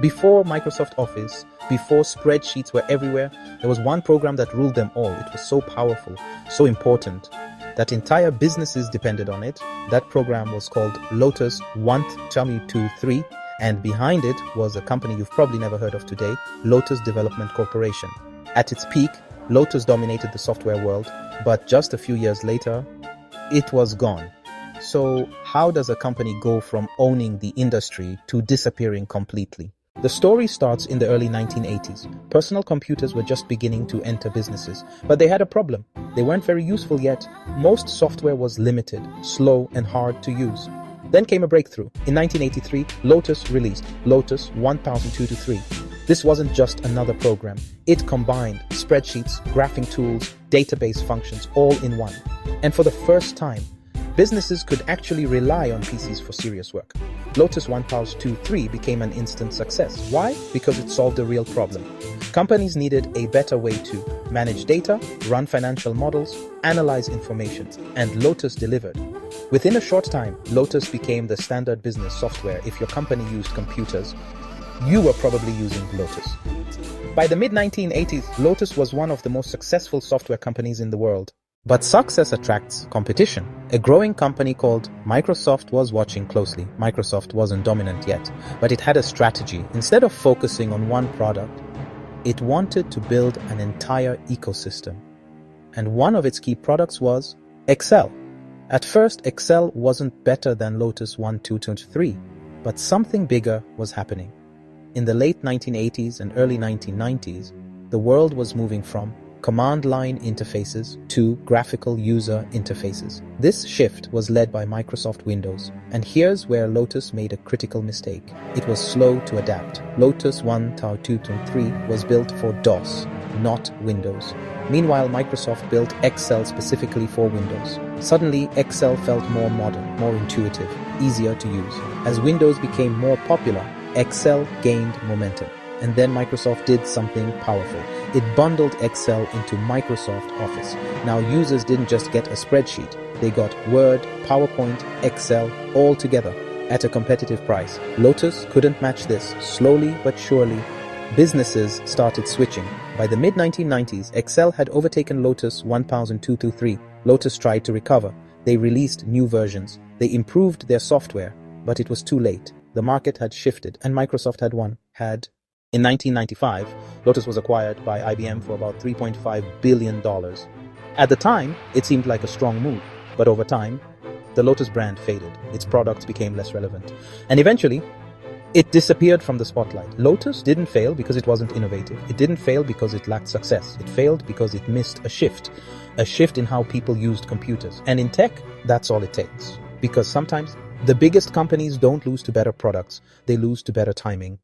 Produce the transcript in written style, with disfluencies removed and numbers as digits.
Before Microsoft Office, before spreadsheets were everywhere, there was one program that ruled them all. It was so powerful, so important, that entire businesses depended on it. That program was called Lotus 1-2-3, and behind it was a company you've probably never heard of today, Lotus Development Corporation. At its peak, Lotus dominated the software world, but just a few years later, it was gone. So how does a company go from owning the industry to disappearing completely? The story starts in the early 1980s. Personal computers were just beginning to enter businesses, but they had a problem. They weren't very useful yet. Most software was limited, slow, and hard to use. Then came a breakthrough. In 1983, Lotus released Lotus 1002-3. This wasn't just another program. It combined spreadsheets, graphing tools, database functions all in one. And for the first time, businesses could actually rely on PCs for serious work. Lotus 1002-3 became an instant success. Why? Because it solved a real problem. Companies needed a better way to manage data, run financial models, analyze information, and Lotus delivered. Within a short time, Lotus became the standard business software. If your company used computers, you were probably using Lotus. By the mid-1980s, Lotus was one of the most successful software companies in the world. But success attracts competition. A growing company called Microsoft was watching closely. Microsoft wasn't dominant yet, but it had a strategy. Instead of focusing on one product, it wanted to build an entire ecosystem. And one of its key products was Excel. At first, Excel wasn't better than Lotus 1-2-3, but something bigger was happening. In the late 1980s and early 1990s, the world was moving from command line interfaces to graphical user interfaces. This shift was led by Microsoft Windows, and here's where Lotus made a critical mistake. It was slow to adapt. Lotus 1-2-3 was built for DOS, not Windows. Meanwhile, Microsoft built Excel specifically for Windows. Suddenly, Excel felt more modern, more intuitive, easier to use. As Windows became more popular, Excel gained momentum. And then Microsoft did something powerful. It bundled Excel into Microsoft Office. Now users didn't just get a spreadsheet. They got Word, PowerPoint, Excel, all together at a competitive price. Lotus couldn't match this. Slowly but surely, businesses started switching. By the mid-1990s, Excel had overtaken Lotus 1002-3. Lotus tried to recover. They released new versions. They improved their software, but it was too late. The market had shifted, and Microsoft had won. In 1995, Lotus was acquired by IBM for about $3.5 billion. At the time, it seemed like a strong move, but over time, the Lotus brand faded. Its products became less relevant. And eventually, it disappeared from the spotlight. Lotus didn't fail because it wasn't innovative. It didn't fail because it lacked success. It failed because it missed a shift in how people used computers. And in tech, that's all it takes. Because sometimes, the biggest companies don't lose to better products. They lose to better timing.